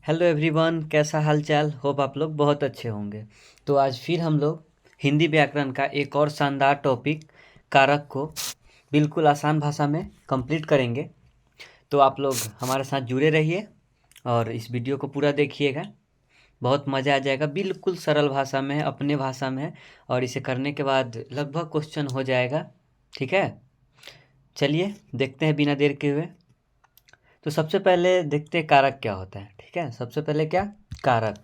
Hello everyone, कैसा हाल चाल। Hope आप लोग बहुत अच्छे होंगे। तो आज फिर हम लोग हिंदी व्याकरण का एक और शानदार टॉपिक कारक को बिल्कुल आसान भाषा में कंप्लीट करेंगे। तो आप लोग हमारे साथ जुड़े रहिए और इस वीडियो को पूरा देखिएगा। बहुत मज़ा आ जाएगा। बिल्कुल सरल भाषा में है, अपने भाषा में है, और इसे करने के बाद लगभग क्वेश्चन हो जाएगा। ठीक है, चलिए देखते हैं बिना देर के हुए। तो सबसे पहले देखते हैं कारक क्या होता है। ठीक है, सबसे पहले क्या, कारक।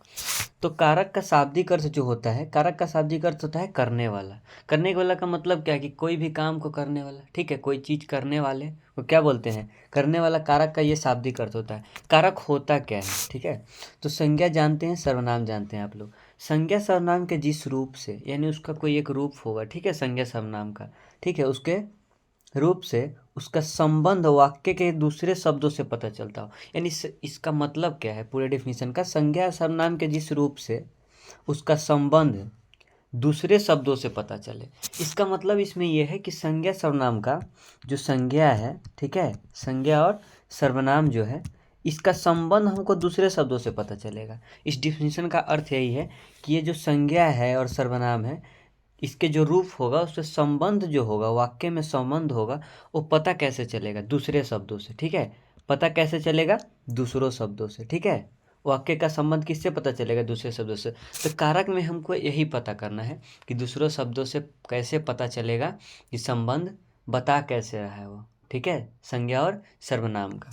तो कारक का शाब्दिक अर्थ जो होता है, कारक का शाब्दिक अर्थ होता है करने वाला। करने वाला का मतलब क्या है कि कोई भी काम को करने वाला। ठीक है, कोई चीज़ करने वाले वो क्या बोलते हैं, करने वाला। कारक का ये शाब्दिक अर्थ होता है। कारक होता क्या है, ठीक है। तो संज्ञा जानते हैं, सर्वनाम जानते हैं आप लोग। संज्ञा सर्वनाम के जिस रूप से, यानी उसका कोई एक रूप होगा, ठीक है, संज्ञा सर्वनाम का, ठीक है, उसके रूप से उसका संबंध वाक्य के दूसरे शब्दों से पता चलता हो। यानी इसका मतलब क्या है, पूरे डेफिनेशन का, संज्ञा सर्वनाम के जिस रूप से उसका संबंध दूसरे शब्दों से पता चले। इसका मतलब इसमें यह है कि संज्ञा सर्वनाम का जो संज्ञा है, ठीक है, संज्ञा और सर्वनाम जो है, इसका संबंध हमको दूसरे शब्दों से पता चलेगा। इस डिफिनीशन का अर्थ यही है कि ये जो संज्ञा है और सर्वनाम है, इसके जो रूप होगा उससे संबंध जो होगा, वाक्य में संबंध होगा, वो पता कैसे चलेगा, दूसरे शब्दों से। ठीक है, पता कैसे चलेगा, दूसरों शब्दों से। ठीक है, वाक्य का संबंध किससे पता चलेगा, दूसरे शब्दों से। तो कारक में हमको यही पता करना है कि दूसरों शब्दों से कैसे पता चलेगा कि संबंध बता कैसे रहा है वो। ठीक है, संज्ञा और सर्वनाम का।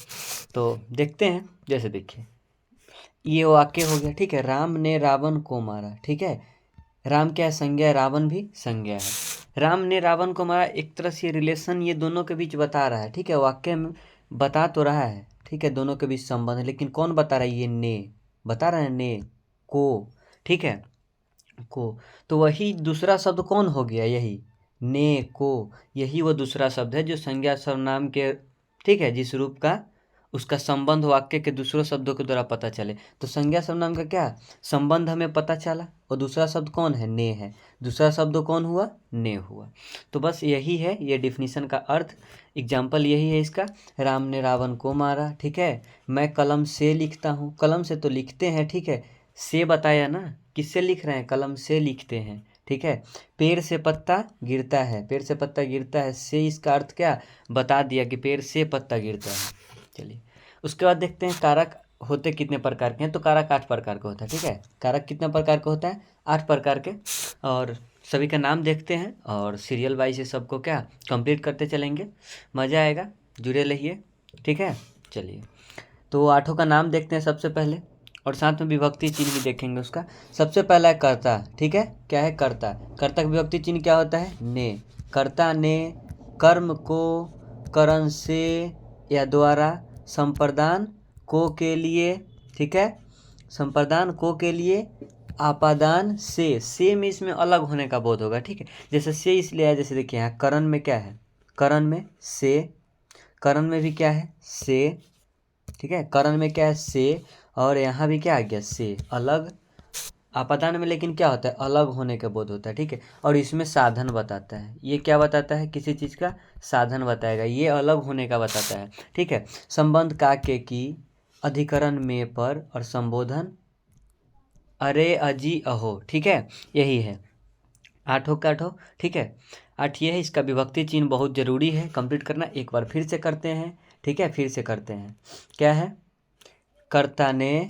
तो देखते हैं, जैसे देखिए ये वाक्य हो गया। ठीक है, राम ने रावण को मारा। ठीक है, राम क्या है, संज्ञा है, रावण भी संज्ञा है। राम ने रावण को मारा, एक तरह से रिलेशन ये दोनों के बीच बता रहा है। ठीक है, वाक्य में बता तो रहा है, ठीक है, दोनों के बीच संबंध है, लेकिन कौन बता रहा है, ये ने बता रहा है, ने को। ठीक है, को। तो वही दूसरा शब्द कौन हो गया, यही ने को, यही वो दूसरा शब्द है जो संज्ञा सर्वनाम के, ठीक है, जिस रूप का उसका संबंध वाक्य के दूसरों शब्दों के द्वारा पता चले। तो संज्ञा सर्वनाम का क्या संबंध हमें पता चला, और दूसरा शब्द कौन है, ने है। दूसरा शब्द कौन हुआ, ने हुआ। तो बस यही है ये डिफिनीशन का अर्थ। एग्जाम्पल यही है इसका, राम ने रावण को मारा। ठीक है, मैं कलम से लिखता हूँ, कलम से तो लिखते हैं, ठीक है, से बताया ना, किससे लिख रहे हैं, कलम से लिखते हैं। ठीक है, पेड़ से पत्ता गिरता है, पेड़ से पत्ता गिरता है, से इसका अर्थ क्या बता दिया कि पेड़ से पत्ता गिरता है। चलिए उसके बाद देखते हैं कारक होते कितने प्रकार के हैं। तो कारक 8 प्रकार का होता है। ठीक है, कारक कितने प्रकार का होता है, 8 प्रकार के। और सभी का नाम देखते हैं और सीरियल वाइज से सबको क्या कंप्लीट करते चलेंगे, मज़ा आएगा, जुड़े रहिए। ठीक है, चलिए तो आठों का नाम देखते हैं सबसे पहले, और साथ में विभक्ति चिन्ह भी देखेंगे उसका। सबसे पहला है कर्ता। ठीक है, क्या है, कर्ता। कर्ता का विभक्ति चिन्ह क्या होता है, ने। कर्ता ने कर्म को करण से या द्वारा संप्रदान को के लिए, ठीक है, संप्रदान को के लिए आपादान से में इसमें अलग होने का बोध होगा। ठीक है, जैसे से इसलिए है, जैसे देखिए यहाँ करण में क्या है, करण में से, करण में भी क्या है, से। ठीक है, करण में क्या है, से, और यहाँ भी क्या आ गया, से, अलग। आपादान में लेकिन क्या होता है, अलग होने का बोध होता है। ठीक है, और इसमें साधन बताता है, ये क्या बताता है, किसी चीज़ का साधन बताएगा, ये अलग होने का बताता है। ठीक है, संबंध का के की, अधिकरण में पर, और संबोधन अरे अजी अहो। ठीक है, यही है आठों का आठों। ठीक है, 8 ये है। इसका विभक्ति चिन्ह बहुत ज़रूरी है कंप्लीट करना। एक बार फिर से करते हैं, ठीक है, फिर से करते हैं। क्या है, कर्ता ने,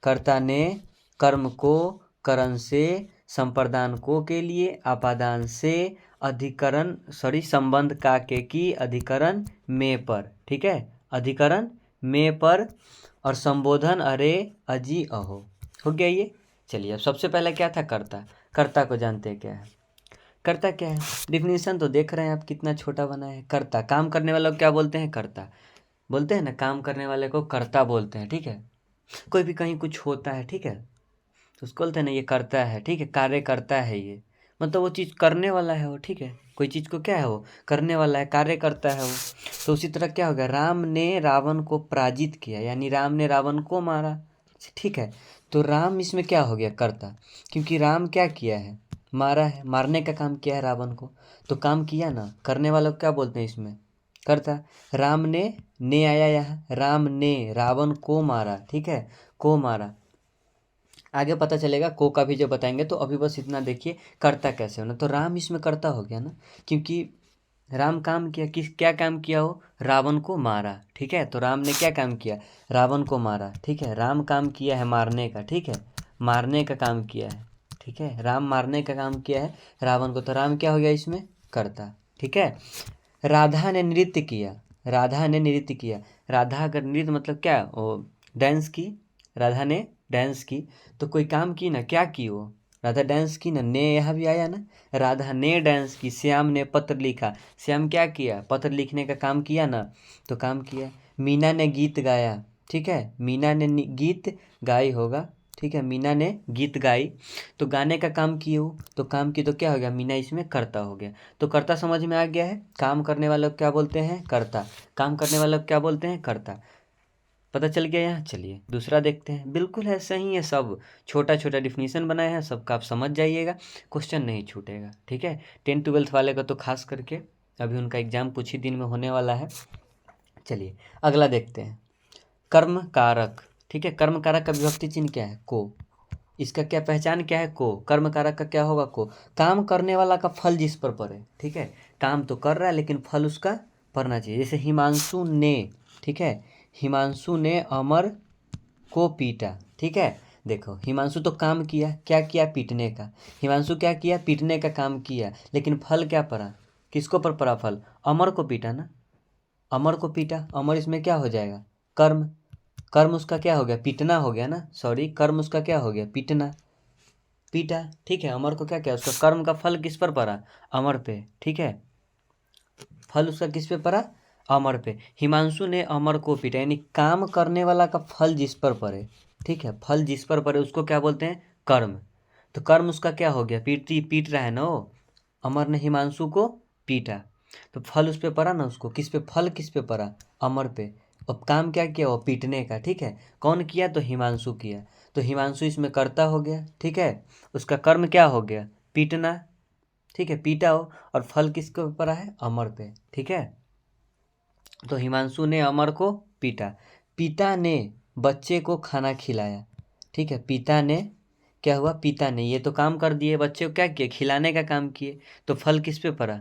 कर्ता ने कर्म को करण से, संप्रदान को के लिए, आपादान से, अधिकरण संबंध का के की, अधिकरण में पर। ठीक है, अधिकरण में पर, और संबोधन अरे अजी अहो। हो गया ये। चलिए अब सबसे पहले क्या था, कर्ता। कर्ता को जानते हैं क्या है, कर्ता क्या है। डिफिनीशन तो देख रहे हैं आप, कितना छोटा बना है। कर्ता, काम करने वाला को क्या बोलते हैं, कर्ता बोलते हैं ना, काम करने वाले को कर्ता बोलते हैं। ठीक है, कोई भी कहीं कुछ होता है, ठीक है, तो उसको बोलते हैं ना ये करता है। ठीक है, कार्य करता है, ये मतलब वो चीज़ करने वाला है वो। ठीक है, कोई चीज़ को क्या है, वो करने वाला है, कार्य करता है वो। तो उसी तरह क्या हो गया, राम ने रावण को पराजित किया, यानी राम ने रावण को मारा। ठीक है, तो राम इसमें क्या हो गया, कर्ता, क्योंकि राम क्या किया है, मारा है, मारने का काम किया है रावण को। तो काम किया ना, करने वाला को क्या बोलते हैं इसमें, कर्ता। राम ने आया यहाँ, राम ने रावण को मारा। ठीक है, को मारा। आगे पता चलेगा को का भी जब बताएंगे। तो अभी बस इतना देखिए करता कैसे होना। तो राम इसमें करता हो गया ना, क्योंकि राम काम किया, क्या काम किया हो, रावण को मारा। ठीक है, तो राम ने क्या काम किया, रावण को मारा। ठीक है, राम काम किया है मारने का। ठीक है, मारने का काम किया है। ठीक है, राम मारने का काम किया है रावण को। तो राम क्या हो गया इसमें, करता। ठीक है, राधा ने नृत्य किया। राधा ने नृत्य किया। राधा अगर नृत्य मतलब क्या, वो डांस की। राधा ने डांस की। तो कोई काम की ना, क्या की वो, राधा डांस की ना, ने यहाँ भी आया ना। राधा ने डांस की। श्याम ने पत्र लिखा। श्याम क्या किया, पत्र लिखने का काम किया ना, तो काम किया। मीना ने गीत गाया। ठीक है, मीना ने गीत गाई होगा। ठीक है, मीना ने गीत गाई। तो गाने का काम की हो, तो काम की, तो क्या हो गया, मीना इसमें कर्ता हो गया। तो कर्ता समझ में आ गया है। काम करने वाले को क्या बोलते हैं, कर्ता। काम करने वाले को क्या बोलते हैं, कर्ता। पता चल गया यहाँ। चलिए दूसरा देखते हैं। बिल्कुल ऐसा ही है, सब छोटा छोटा डिफिनीशन बनाया है, सबका आप समझ जाइएगा, क्वेश्चन नहीं छूटेगा। ठीक है, 10th-12th वाले का तो खास करके अभी उनका एग्जाम कुछ ही दिन में होने वाला है। चलिए अगला देखते हैं, कर्म कारक। ठीक है, कर्म कारक का विभक्ति चिन्ह क्या है, को। इसका क्या पहचान क्या है, को। कर्म कारक का क्या होगा, को। काम करने वाला का फल जिस पर पड़े। ठीक है, काम तो कर रहा है लेकिन फल उसका पड़ना चाहिए। जैसे हिमांशु ने, ठीक है, हिमांशु ने अमर को पीटा। ठीक है, देखो हिमांशु तो काम किया, क्या किया, पीटने का। हिमांशु क्या किया, पीटने का काम किया, लेकिन फल क्या पड़ा, किसको पर पड़ा फल, अमर को पीटा ना। अमर को पीटा, अमर इसमें क्या हो जाएगा, कर्म। कर्म उसका क्या हो गया, पीटना हो गया ना, सॉरी, कर्म उसका क्या हो गया, पीटना, पीटा। ठीक है, अमर को क्या किया, उसका कर्म का फल किस पर पड़ा, अमर पे। ठीक है, फल उसका किस पे पड़ा, अमर पे। हिमांशु ने अमर को पीटा, यानी काम करने वाला का फल जिस पर पड़े। ठीक है, फल जिस पर पड़े उसको क्या बोलते हैं, कर्म। तो कर्म उसका क्या हो गया, पीट रहा है ना वो, अमर ने हिमांशु को पीटा, तो फल उस पे पड़ा ना, उसको किस पे, फल किस पे पड़ा, अमर पे। अब काम क्या किया, वो पीटने का। ठीक है, कौन किया, तो हिमांशु किया। तो हिमांशु इसमें कर्ता हो गया। ठीक है, उसका कर्म क्या हो गया, पीटना। ठीक है, पीटा हो, और फल किसके ऊपर है, अमर पे। ठीक है, तो हिमांशु ने अमर को पीटा। पिता ने बच्चे को खाना खिलाया। ठीक है, पिता ने क्या हुआ, पिता ने ये तो काम कर दिए, बच्चे को क्या किए, खिलाने का काम किए। तो फल किस पे पड़ा,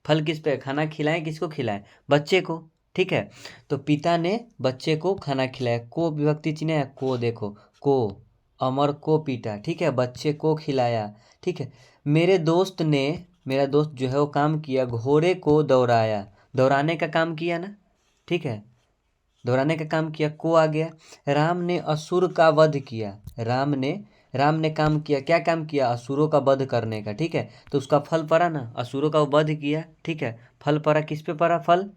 फल किस पे, खाना खिलाएं, किसको खिलाएं, बच्चे को। ठीक है, तो पिता ने बच्चे को खाना खिलाया। को विभक्ति चिन्ह है, को देखो, को, अमर को पीटा। ठीक है, बच्चे को खिलाया। ठीक है, मेरे दोस्त ने, मेरा दोस्त जो है वो काम किया, घोड़े को दौड़ाया। दौड़ाने का काम किया ना। ठीक है, दौड़ाने का काम किया, को आ गया। राम ने असुर का वध किया। राम ने काम किया, क्या काम किया, असुरों का वध करने का। ठीक है, तो उसका फल पड़ा ना, असुरों का वध किया। ठीक है, फल पड़ा किस पे पड़ा, फल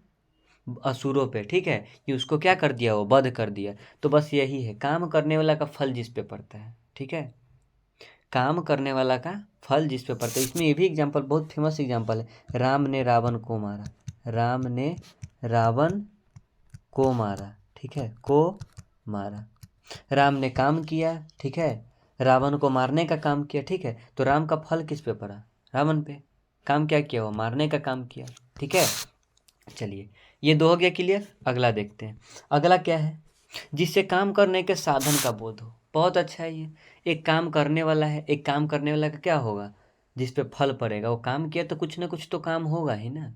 असुरों पे। ठीक है, कि उसको क्या कर दिया, वो वध कर दिया। तो बस यही है, काम करने वाला का फल जिस पे पड़ता है। ठीक है, काम करने वाला का फल जिस पे पड़ता है। इसमें ये भी एग्जाम्पल बहुत फेमस एग्जाम्पल है, राम ने रावण को मारा। राम ने रावण को मारा। ठीक है, को मारा। राम ने काम किया। ठीक है, रावण को मारने का काम किया। ठीक है, तो राम का फल किस पे पड़ा, रावण पे। काम क्या किया, वो मारने का काम किया। ठीक है, चलिए ये दो हो गया क्लियर। अगला देखते हैं, अगला क्या है, जिससे काम करने के साधन का बोध हो। बहुत अच्छा है ये, एक काम करने वाला है, एक काम करने वाला का क्या होगा, जिस पे फल पड़ेगा। वो काम किया तो कुछ ना कुछ तो काम होगा ही ना।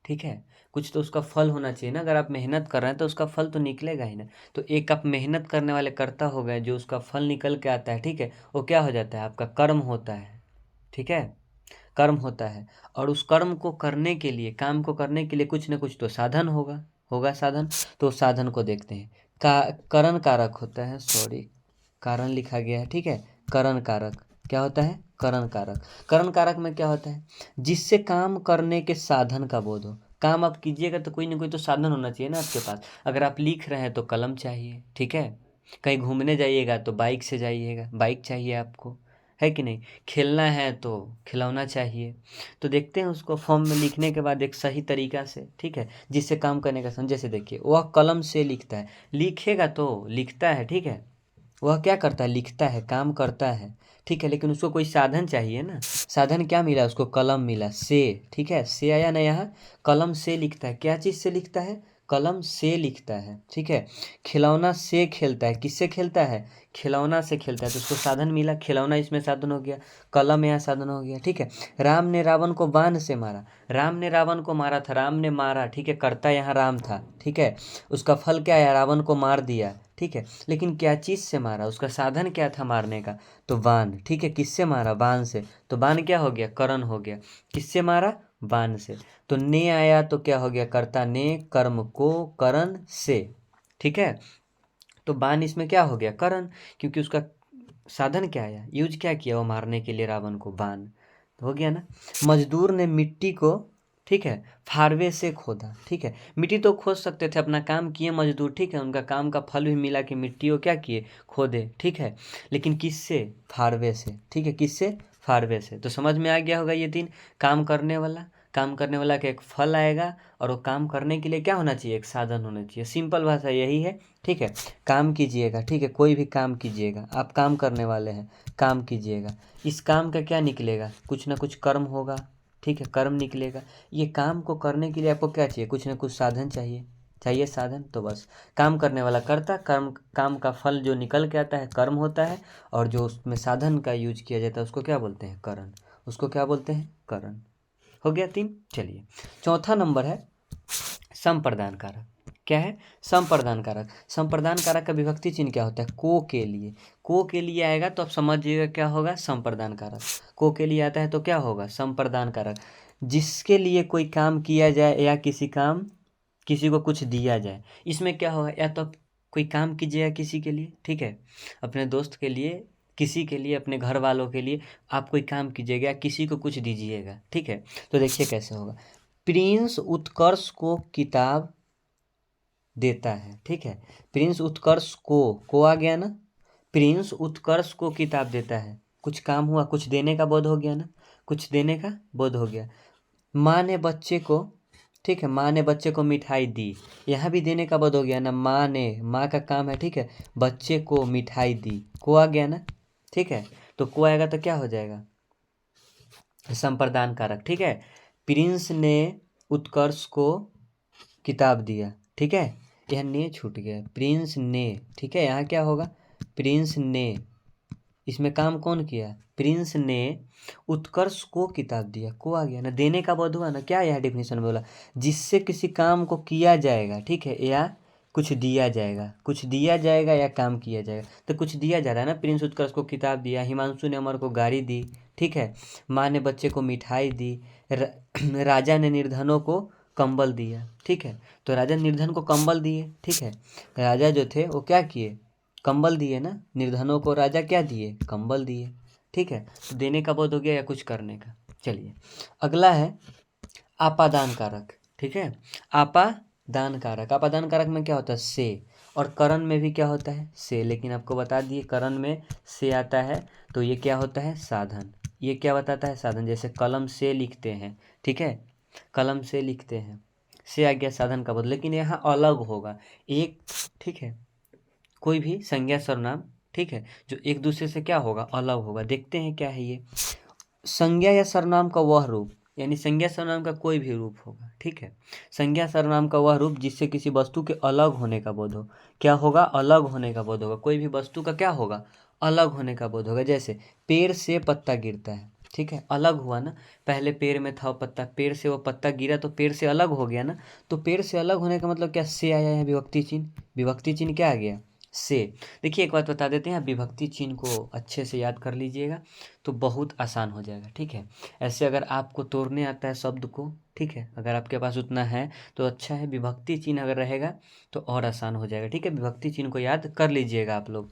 ठीक है, कुछ तो उसका फल होना चाहिए ना। अगर आप मेहनत कर रहे हैं तो उसका फल तो निकलेगा ही ना। तो एक आप मेहनत करने वाले कर्ता हो गए, जो उसका फल निकल के आता है। ठीक है, वो क्या हो जाता है, आपका कर्म होता है। ठीक है, कर्म होता है, और उस कर्म को करने के लिए, काम को करने के लिए कुछ ना कुछ तो साधन होगा, होगा साधन। तो साधन को देखते हैं, करण कारक होता है, सॉरी कारण लिखा गया है। ठीक है, करण कारक क्या होता है, करण कारक। करण कारक में क्या होता है, जिससे काम करने के साधन का बोध हो। काम आप कीजिएगा तो कोई ना कोई तो साधन होना चाहिए ना आपके पास। अगर आप लिख रहे हैं तो कलम चाहिए। ठीक है, कहीं घूमने जाइएगा तो बाइक से जाइएगा, बाइक चाहिए आपको, है कि नहीं। खेलना है तो खिलौना चाहिए। तो देखते हैं उसको फॉर्म में लिखने के बाद एक सही तरीका से। ठीक है, जिससे काम करने का जैसे देखिए, वह कलम से लिखता है, लिखेगा तो लिखता है। ठीक है, वह क्या करता है, लिखता है, काम करता है। ठीक है, लेकिन उसको कोई साधन चाहिए ना। साधन क्या मिला उसको, कलम मिला, से। ठीक है, से आया ना यहाँ, कलम से लिखता है, क्या चीज़ से लिखता है, कलम से लिखता है, ठीक है। खिलौना से खेलता है, किससे खेलता है? खिलौना से खेलता है, तो उसको साधन मिला, खिलौना इसमें साधन हो गया, कलम यहाँ साधन हो गया, ठीक है। राम ने रावण को बाण से मारा, राम ने रावण को मारा था, राम ने मारा, ठीक है, कर्ता यहाँ राम था, ठीक है। उसका फल क्या है? रावण को मार दिया, ठीक है। लेकिन क्या चीज़ से मारा? उसका साधन क्या था मारने का? तो बाण, ठीक है। किससे मारा? बाण से, तो बाण क्या हो गया? करण हो गया। किससे मारा? बाण से। तो ने आया तो क्या हो गया? कर्ता ने कर्म को करण से, ठीक है। तो बाण इसमें क्या हो गया? करण, क्योंकि उसका साधन क्या आया? यूज क्या किया वो मारने के लिए रावण को? बाण, तो हो गया ना। मजदूर ने मिट्टी को, ठीक है, फारवे से खोदा, ठीक है। मिट्टी तो खोद सकते थे, अपना काम किए मजदूर, ठीक है, उनका काम का फल भी मिला कि मिट्टी को क्या किए? खोदे, ठीक है। लेकिन किससे? फारवे से, ठीक है, किससे? फारवे से। तो समझ में आ गया होगा ये तीन। काम करने वाला, काम करने वाला का एक फल आएगा, और वो काम करने के लिए क्या होना चाहिए? एक साधन होना चाहिए। सिंपल भाषा यही है, ठीक है। काम कीजिएगा, ठीक है, कोई भी काम कीजिएगा, आप काम करने वाले हैं, काम कीजिएगा। इस काम का क्या निकलेगा? कुछ ना कुछ कर्म होगा, ठीक है, कर्म निकलेगा। ये काम को करने के लिए आपको क्या चाहिए? कुछ ना कुछ साधन चाहिए, चाहिए साधन। तो बस काम करने वाला करता, कर्म, काम का फल जो निकल के आता है कर्म होता है, और जो उसमें साधन का यूज किया जाता है उसको क्या बोलते हैं? करण। उसको क्या बोलते हैं? करण। हो गया तीन। चलिए, चौथा नंबर है संप्रदान कारक। क्या है? संप्रदान कारक। संप्रदान कारक का विभक्ति चिन्ह क्या होता है? को के लिए। को के लिए आएगा तो आप समझिएगा क्या होगा? संप्रदान कारक। को के लिए आता है तो क्या होगा? संप्रदान कारक। जिसके लिए कोई काम किया जाए या किसी को कुछ दिया जाए, इसमें क्या होगा? या तो आप कोई काम कीजिएगा किसी के लिए, ठीक है, अपने दोस्त के लिए, किसी के लिए, अपने घर वालों के लिए आप कोई काम कीजिएगा या किसी को कुछ दीजिएगा, ठीक है। तो देखिए कैसे होगा। प्रिंस उत्कर्ष को किताब देता है, ठीक है। प्रिंस उत्कर्ष को आ गया ना। प्रिंस उत्कर्ष को किताब देता है, कुछ काम हुआ, कुछ देने का बोध हो गया ना, कुछ देने का बोध हो गया। माँ ने बच्चे को, ठीक है, माँ ने बच्चे को मिठाई दी, यहाँ भी देने का बोध हो गया ना। माँ ने, माँ का काम है, ठीक है, बच्चे को मिठाई दी, को आ गया ना, ठीक है। तो को आएगा तो क्या हो जाएगा? संप्रदान कारक, ठीक है। प्रिंस ने उत्कर्ष को किताब दिया, ठीक है, यह ने छूट गया, प्रिंस ने, ठीक है। यहाँ क्या होगा? प्रिंस ने, इसमें काम कौन किया? प्रिंस ने उत्कर्ष को किताब दिया, को आ गया ना, देने का बोध हुआ ना। क्या यह डेफिनेशन में बोला? जिससे किसी काम को किया जाएगा, ठीक है, या कुछ दिया जाएगा, कुछ दिया जाएगा या काम किया जाएगा। तो कुछ दिया जा रहा है ना। प्रिंस उत्कर्ष को किताब दिया, हिमांशु ने अमर को गाड़ी दी, ठीक है, माँ ने बच्चे को मिठाई दी, राजा ने निर्धनों को कंबल दिया, ठीक है। तो राजा निर्धन को कंबल दिए, ठीक है। राजा जो थे वो क्या किए? कंबल दिए ना। निर्धनों को राजा क्या दिए? कंबल दिए, ठीक है। तो देने का बोध हो गया या कुछ करने का। चलिए, अगला है आपादान कारक, ठीक है। आपादान कारक, आपादान कारक में क्या होता है? से। और करण में भी क्या होता है? से। लेकिन आपको बता दिए करण में से आता है तो ये क्या होता है? साधन। ये क्या बताता है? साधन। जैसे कलम से लिखते हैं, ठीक है, कलम से लिखते हैं, से आ गया साधन का बोध। लेकिन यहाँ अलग होगा एक, ठीक है, कोई भी संज्ञा सर्वनाम, ठीक है, जो एक दूसरे से क्या होगा? अलग होगा। देखते हैं क्या है ये। संज्ञा या सर्वनाम का वह रूप, यानी संज्ञा सर्वनाम का कोई भी रूप होगा, ठीक है। संज्ञा सर्वनाम का वह रूप जिससे किसी वस्तु के अलग होने का बोध हो। क्या होगा? अलग होने का बोध होगा। कोई भी वस्तु का क्या होगा? अलग होने का बोध होगा। जैसे पेड़ से पत्ता गिरता है, ठीक है, अलग हुआ ना। पहले पेड़ में था वो पत्ता, पेड़ से वो पत्ता गिरा तो पेड़ से अलग हो गया ना। तो पेड़ से अलग होने का मतलब क्या? से आया है विभक्ति चिन्ह। विभक्ति चिन्ह क्या आ गया? से। देखिए एक बात बता देते हैं, विभक्ति चिन्ह को अच्छे से याद कर लीजिएगा तो बहुत आसान हो जाएगा, ठीक है। ऐसे अगर आपको तोड़ने आता है शब्द को, ठीक है, अगर आपके पास उतना है तो अच्छा है। विभक्ति चिन्ह अगर रहेगा तो और आसान हो जाएगा, ठीक है। विभक्ति चिन्ह को याद कर लीजिएगा आप लोग।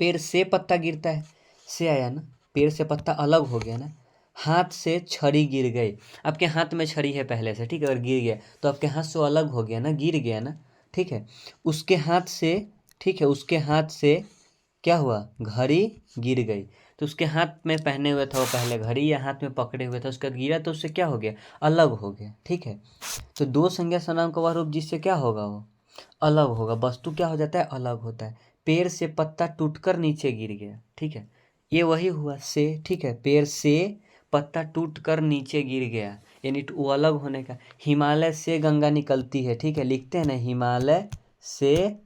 पेड़ से पत्ता गिरता है, से आया ना। पेड़ से पत्ता अलग हो गया ना। हाथ से छड़ी गिर गई, आपके हाथ में छड़ी है पहले से, ठीक है, अगर गिर गया तो आपके हाथ से अलग हो गया ना, गिर गया ना, ठीक है। उसके हाथ से, ठीक है, उसके हाथ से क्या हुआ? घड़ी गिर गई। तो उसके हाथ में पहने हुए था वो पहले घड़ी, या हाथ में पकड़े हुए था, उसका गिरा तो उससे क्या हो गया? अलग हो गया, ठीक है। तो दो संज्ञा सर्वनाम का वह रूप जिससे क्या होगा? वो अलग होगा। वस्तु क्या हो जाता है? अलग होता है। पेड़ से पत्ता टूटकर नीचे गिर गया, ठीक है, ये वही हुआ से, ठीक है। पेड़ से पत्ता टूटकर नीचे गिर गया, यानी वो अलग होने का। हिमालय से गंगा निकलती है, ठीक है, लिखते हैं ना, हिमालय से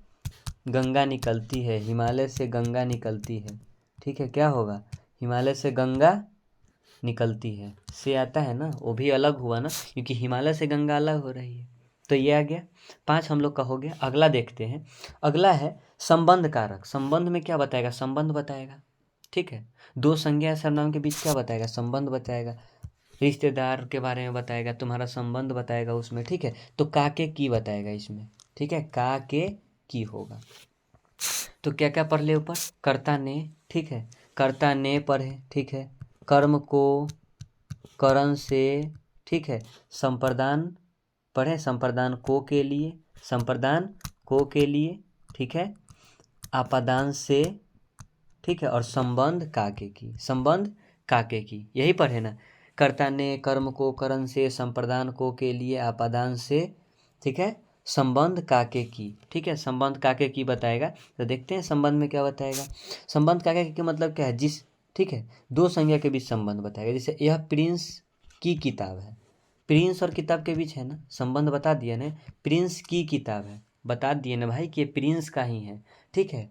गंगा निकलती है, हिमालय से गंगा निकलती है, ठीक है, क्या होगा, हिमालय से गंगा निकलती है, से आता है ना, वो भी अलग हुआ ना, क्योंकि हिमालय से गंगा अलग हो रही है। तो ये आ गया, 5 हम लोग का हो गया। अगला देखते हैं, अगला है संबंध कारक। संबंध में क्या बताएगा, संबंध बताएगा, ठीक है। दो संज्ञा या सर्वनाम के बीच क्या बताएगा, संबंध बताएगा, रिश्तेदार के बारे में बताएगा, तुम्हारा संबंध बताएगा उसमें, ठीक है। तो काके की बताएगा इसमें, ठीक है, काके की होगा। तो क्या क्या पढ़ ले ऊपर, कर्ता ने, ठीक है, कर्ता ने पढ़े, ठीक है, कर्म को करण से, ठीक है, संप्रदान पढ़े, संप्रदान को के लिए, संप्रदान को के लिए, ठीक है, आपादान से, ठीक है, और संबंध काके की, संबंध काके की, यही पढ़े ना, कर्ता ने कर्म को करण से, संप्रदान को के लिए, आपादान से, ठीक है, संबंध काके की, ठीक है, संबंध काके की बताएगा। तो देखते हैं संबंध में क्या बताएगा। संबंध काके की मतलब क्या है, जिस, ठीक है, दो संज्ञा के बीच संबंध बताएगा। जैसे यह प्रिंस की किताब है, प्रिंस और किताब के बीच है ना संबंध, बता दिया ना, प्रिंस की किताब है, बता दिए ना भाई कि ये प्रिंस का ही है, ठीक है।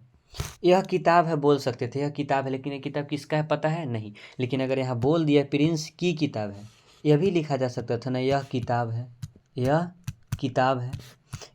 यह किताब है बोल सकते थे, यह किताब है, लेकिन ये किताब किसका है पता है नहीं, लेकिन अगर यहाँ बोल दिया प्रिंस की किताब है, यह भी लिखा जा सकता था ना, यह किताब है, यह किताब है,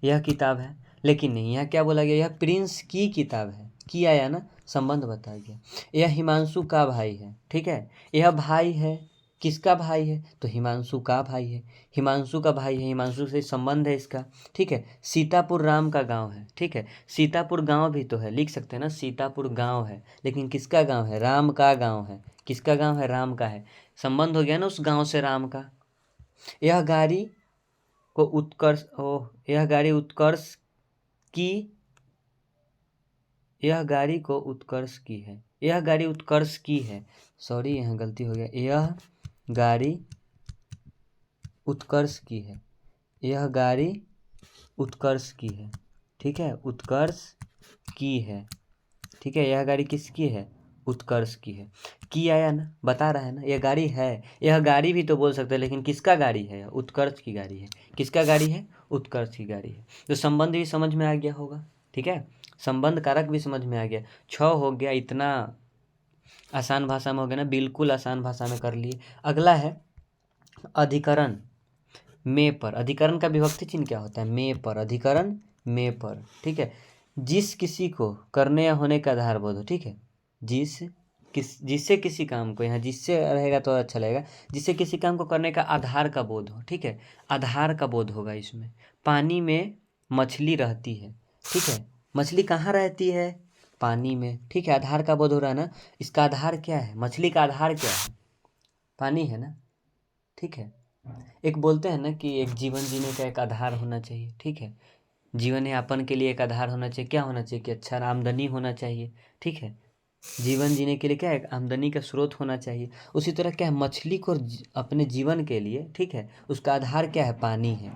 यह किताब है, लेकिन नहीं, यहाँ क्या बोला गया, यह प्रिंस की किताब है, की आया ना, संबंध बता गया। यह हिमांशु का भाई है, ठीक है, यह भाई है, किसका भाई है, तो हिमांशु का भाई है, हिमांशु का भाई है, हिमांशु से संबंध है इसका, ठीक है। सीतापुर राम का गांव है, ठीक है, सीतापुर गांव भी तो है, लिख सकते हैं ना, सीतापुर गांव है, लेकिन किसका गांव है, राम का गांव है, किसका गांव है, राम का है, संबंध हो गया ना उस गांव से राम का। यह गाड़ी को उत्कर्ष, यह गाड़ी उत्कर्ष की, यह गाड़ी को उत्कर्ष की है, यह गाड़ी उत्कर्ष की है, सॉरी यहाँ गलती हो गया, यह गाड़ी उत्कर्ष की है, यह गाड़ी उत्कर्ष की है, ठीक है, उत्कर्ष की है, ठीक है, यह गाड़ी किसकी है, उत्कर्ष की है, की आया ना, बता रहा है ना, यह गाड़ी है, यह गाड़ी भी तो बोल सकते हैं, लेकिन किसका गाड़ी है, उत्कर्ष की गाड़ी है, किसका गाड़ी है, उत्कर्ष की गाड़ी है। तो संबंध भी समझ में आ गया होगा, ठीक है, संबंध कारक भी समझ में आ गया। 6 हो गया, इतना आसान भाषा में हो गया ना, बिल्कुल आसान भाषा में कर लिए। अगला है अधिकरण में पर। अधिकरण का विभक्ति चिन्ह क्या होता है, में पर, अधिकरण में पर, ठीक है, जिस किसी को करने या होने का आधार बोध हो, ठीक है, जिससे किसी काम को, यहाँ जिससे रहेगा तो अच्छा लगेगा, जिससे किसी काम को करने का आधार का बोध हो, ठीक है, आधार का बोध होगा इसमें। पानी में मछली रहती है, ठीक है, मछली कहाँ रहती है, पानी में, ठीक है, आधार का बोध हो रहा है ना, इसका आधार क्या है, मछली का आधार क्या है, पानी है ना, ठीक है। एक बोलते हैं ना कि एक जीवन जीने का एक आधार होना चाहिए, ठीक है, जीवन यापन के लिए एक आधार होना चाहिए, क्या होना चाहिए कि अच्छा आमदनी होना चाहिए, ठीक है, जीवन जीने के लिए क्या है, आमदनी का स्रोत होना चाहिए। उसी तरह क्या है, मछली को अपने जीवन के लिए, ठीक है, उसका आधार क्या है, पानी है,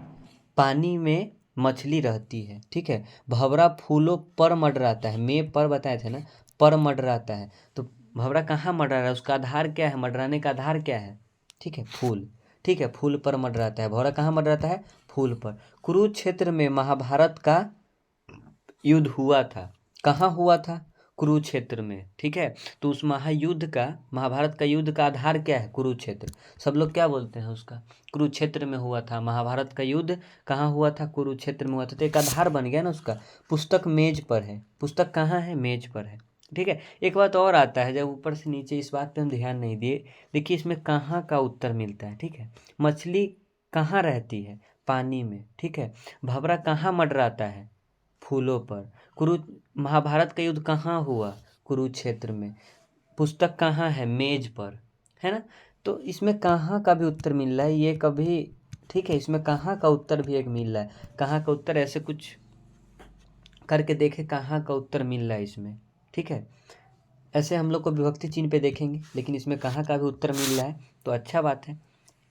पानी में मछली रहती है, ठीक है। भंवरा फूलों पर मंडराता है, में पर बताए थे ना, पर मंडराता है, तो भंवरा कहाँ मंडरा रहा है, उसका आधार क्या है, मंडराने का आधार क्या है, ठीक है, फूल, ठीक है, फूल पर मंडराता है, भंवरा कहाँ मंडराता है, फूल पर। कुरुक्षेत्र में महाभारत का युद्ध हुआ था, कहाँ हुआ था, कुरुक्षेत्र में, ठीक है। तो उस महायुद्ध का, महाभारत का युद्ध का आधार क्या है, कुरुक्षेत्र, सब लोग क्या बोलते हैं उसका, कुरुक्षेत्र में हुआ था, महाभारत का युद्ध कहाँ हुआ था, कुरुक्षेत्र में हुआ था, तो एक आधार बन गया ना उसका। पुस्तक मेज पर है, पुस्तक कहाँ है, मेज पर है, ठीक है। एक बात और आता है, जब ऊपर से नीचे, इस बात पे हम ध्यान नहीं दिए, देखिए इसमें कहाँ का उत्तर मिलता है, ठीक है, मछली कहाँ रहती है, पानी में, ठीक है, भंवरा कहाँ मंडराता है, फूलों पर। कुरु महाभारत का युद्ध कहाँ हुआ, कुरुक्षेत्र में। पुस्तक कहाँ है, मेज पर, है ना। तो इसमें कहाँ का भी उत्तर मिल रहा है, ये कभी, ठीक है, इसमें कहाँ का उत्तर भी एक मिल रहा है, कहाँ का उत्तर, ऐसे कुछ करके देखे कहाँ का उत्तर मिल रहा है इसमें, ठीक है। ऐसे हम लोग को विभक्ति चिन्ह पे देखेंगे, लेकिन इसमें कहाँ का भी उत्तर मिल रहा है तो अच्छा बात है,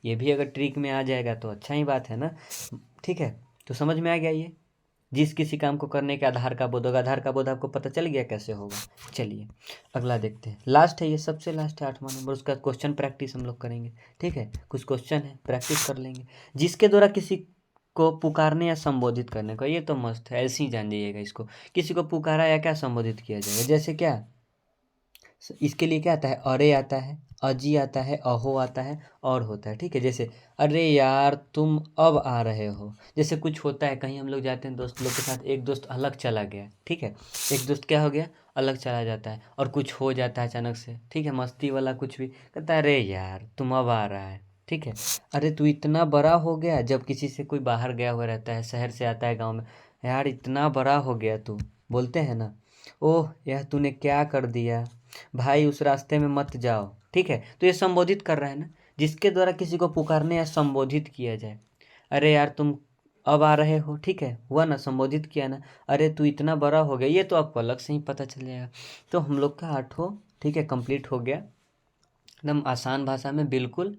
ये भी अगर ट्रिक में आ जाएगा तो अच्छा ही बात है ना, ठीक है। तो समझ में आ गया ये, जिस किसी काम को करने के आधार का बोध होगा। आधार का बोध आपको पता चल गया कैसे होगा। चलिए अगला देखते हैं, लास्ट है ये, सबसे लास्ट है 8वां नंबर। उसका क्वेश्चन प्रैक्टिस हम लोग करेंगे, ठीक है। कुछ क्वेश्चन है, प्रैक्टिस कर लेंगे। जिसके द्वारा किसी को पुकारने या संबोधित करने का, ये तो मस्त है, ऐसे ही जान जाइएगा इसको। किसी को पुकारा या क्या संबोधित किया जाएगा, जैसे क्या, इसके लिए क्या आता है, अरे आता है, अजी आता है, अहो आता है, और होता है, ठीक है। जैसे अरे यार तुम अब आ रहे हो, जैसे कुछ होता है, कहीं हम लोग जाते हैं दोस्त लोग के साथ, एक दोस्त अलग चला गया, ठीक है, एक दोस्त क्या हो गया, अलग चला जाता है, और कुछ हो जाता है अचानक से, ठीक है, मस्ती वाला कुछ भी, कहता है अरे यार तुम अब आ रहा है, ठीक है। अरे तू इतना बड़ा हो गया, जब किसी से कोई बाहर गया हुआ रहता है, शहर से आता है गाँव में, यार इतना बड़ा हो गया तू, बोलते हैं ना। ओह यह तूने क्या कर दिया, भाई उस रास्ते में मत जाओ, ठीक है। तो ये संबोधित कर रहा है ना, जिसके द्वारा किसी को पुकारने या संबोधित किया जाए। अरे यार तुम अब आ रहे हो, ठीक है, हुआ ना, संबोधित किया ना। अरे तू इतना बड़ा हो गया, ये तो आपको अलग से ही पता चल जाएगा। तो हम लोग का 8वां, ठीक है, कंप्लीट हो गया, एकदम आसान भाषा में, बिल्कुल।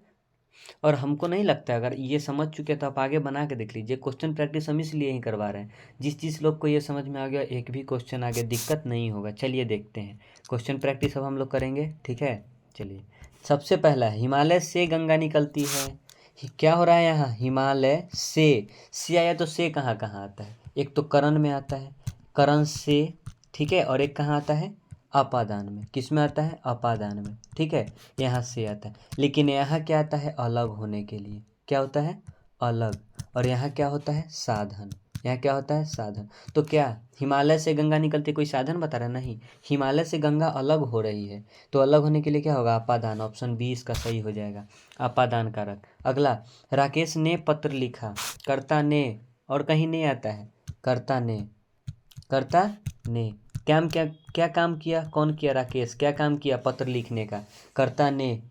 और हमको नहीं लगता, अगर ये समझ चुके तो आप आगे बना के देख लीजिए। क्वेश्चन प्रैक्टिस हम इसलिए ही करवा रहे हैं, जिस लोग को ये समझ में आ गया, एक भी क्वेश्चन आगे दिक्कत नहीं होगा। चलिए देखते हैं, क्वेश्चन प्रैक्टिस अब हम लोग करेंगे, ठीक है। चलिए सबसे पहला है, हिमालय से गंगा निकलती है। क्या हो रहा है यहाँ, हिमालय से आया तो से कहाँ कहाँ आता है, एक तो करण में आता है, करण से, ठीक है, और एक कहाँ आता है, अपादान में। किस में आता है, अपादान में, ठीक है, यहाँ से आता है। लेकिन यहाँ क्या आता है, अलग होने के लिए, क्या होता है, अलग। और यहाँ क्या होता है, साधन, यहाँ क्या होता है, साधन। तो क्या हिमालय से गंगा निकलती, कोई साधन बता रहा, नहीं, हिमालय से गंगा अलग हो रही है, तो अलग होने के लिए क्या होगा, अपादान। ऑप्शन बी इसका सही हो जाएगा, अपादान कारक। अगला, राकेश ने पत्र लिखा, कर्ता ने, और कहीं नहीं आता है, कर्ता ने, कर्ता ने, क्या काम किया, कौन किया, राकेश, क्या काम किया, पत्र लिखने का, कर्ता ने।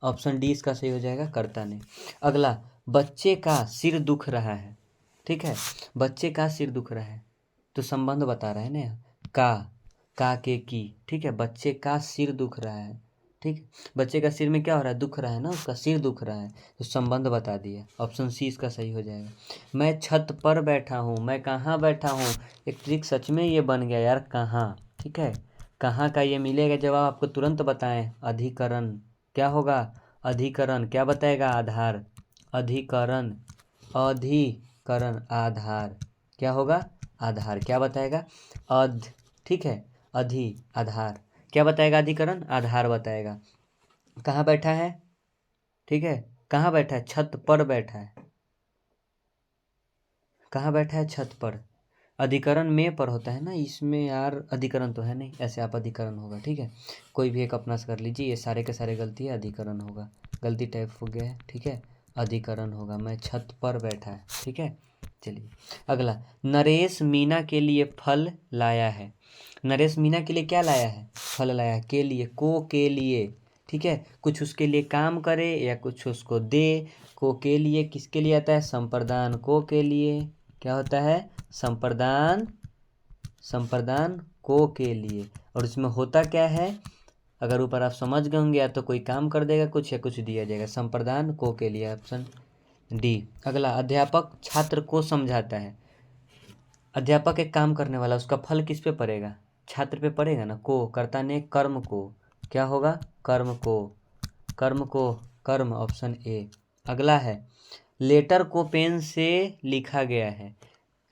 ऑप्शन डी इसका सही हो जाएगा, कर्ता ने। अगला, बच्चे का सिर दुख रहा है, ठीक है, बच्चे का सिर दुख रहा है, तो संबंध बता रहा है ना यहाँ, का के की, ठीक है, बच्चे का सिर दुख रहा है, ठीक, बच्चे का सिर में क्या हो रहा है, दुख रहा है ना, उसका सिर दुख रहा है, तो संबंध बता दिया। ऑप्शन सी इसका सही हो जाएगा। मैं छत पर बैठा हूँ, मैं कहाँ बैठा हूँ, एक ट्रिक सच में ये बन गया यार, कहाँ, ठीक है, कहाँ का ये मिलेगा जवाब, आपको तुरंत बताएं, अधिकरण, क्या होगा, अधिकरण, क्या बताएगा, आधार, अधिकरण, अधिकरण, आधार, क्या होगा, आधार, क्या बताएगा, ठीक है, आधार, क्या बताएगा, अधिकरण, आधार बताएगा। कहाँ बैठा है, ठीक है, कहाँ बैठा है, छत पर बैठा है, कहाँ बैठा है, छत पर। अधिकरण में पर होता है ना, इसमें यार अधिकरण तो है नहीं, ऐसे आप अधिकरण होगा, ठीक है, कोई भी एक अपना से कर लीजिए, ये सारे के सारे गलती है, अधिकरण होगा, गलती टाइप हो गया है, ठीक है, अधिकरण होगा, मैं छत पर बैठा है, ठीक है। चलिए अगला, नरेश मीना के लिए फल लाया है, नरेश मीना के लिए क्या लाया है, फल लाया है, के लिए, को के लिए, ठीक है, कुछ उसके लिए काम करे या कुछ उसको दे, को के लिए किसके लिए आता है, संप्रदान, को के लिए क्या होता है, संप्रदान, संप्रदान को के लिए। और इसमें होता क्या है, अगर ऊपर आप समझ गए होंगे, या तो कोई काम कर देगा कुछ, या कुछ दिया जाएगा, संप्रदान को के लिए, ऑप्शन डी। अगला, अध्यापक छात्र को समझाता है, अध्यापक एक काम करने वाला, उसका फल किस पे पड़ेगा, छात्र पे पड़ेगा ना, को, कर्ता ने कर्म को, क्या होगा, कर्म को, कर्म को, कर्म, ऑप्शन ए। अगला है, लेटर को पेन से लिखा गया है,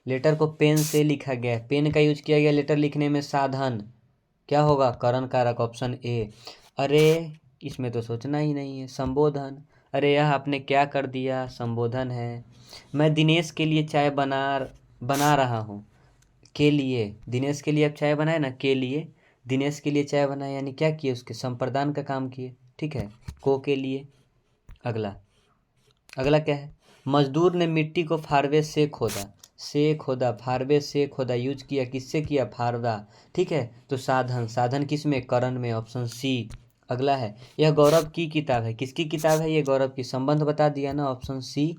लेटर को पेन से लिखा गया है, पेन का यूज किया गया लेटर लिखने में, साधन, क्या होगा, करण कारक, ऑप्शन ए। अरे इसमें तो सोचना ही नहीं है, संबोधन, अरे यह आपने क्या कर दिया, संबोधन है। मैं दिनेश के लिए चाय बना रहा हूँ, के लिए, दिनेश के लिए आप चाय बनाए ना, के लिए, दिनेश के लिए चाय बनाए, यानी क्या किए, उसके संप्रदान का काम किए, ठीक है, को के लिए। अगला, अगला क्या है, मजदूर ने मिट्टी को फारवे से खोदा, से खोदा, फारवे से खोदा, यूज किया, किससे किया, फारवा, ठीक है, तो साधन, साधन किस में, करण में, ऑप्शन सी। अगला है, यह गौरव की किताब है, किसकी किताब है, ये गौरव की, संबंध बता दिया ना, ऑप्शन सी।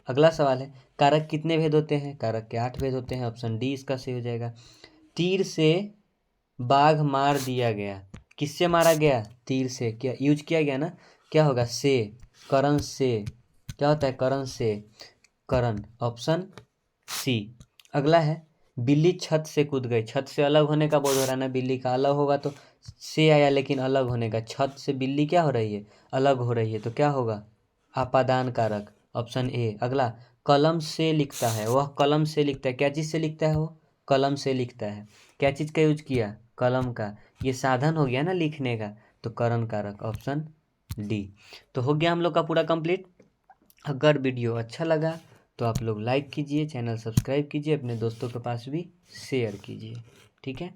अगला सवाल है, कारक कितने भेद होते हैं, कारक के 8 भेद होते हैं, ऑप्शन डी इसका सही हो जाएगा। तीर से बाघ मार दिया गया, किससे मारा गया, तीर से, क्या यूज किया गया ना, क्या होगा, से, करण से, क्या होता है, करण से, करण, ऑप्शन सी। अगला है बिल्ली छत से कूद गई। छत से अलग होने का बोध हो रहा है ना, बिल्ली का अलग होगा तो से आया, लेकिन अलग होने का, छत से बिल्ली क्या हो रही है, अलग हो रही है, तो क्या होगा, आपादान कारक, ऑप्शन ए। अगला कलम से लिखता है, वह कलम से लिखता है, क्या चीज़ से लिखता है, वो कलम से लिखता है, क्या चीज़ का यूज किया, कलम का, ये साधन हो गया ना लिखने का, तो करण कारक, ऑप्शन डी। तो हो गया हम लोग का पूरा कंप्लीट। अगर वीडियो अच्छा लगा तो आप लोग लाइक कीजिए, चैनल सब्सक्राइब कीजिए, अपने दोस्तों के पास भी शेयर कीजिए, ठीक है।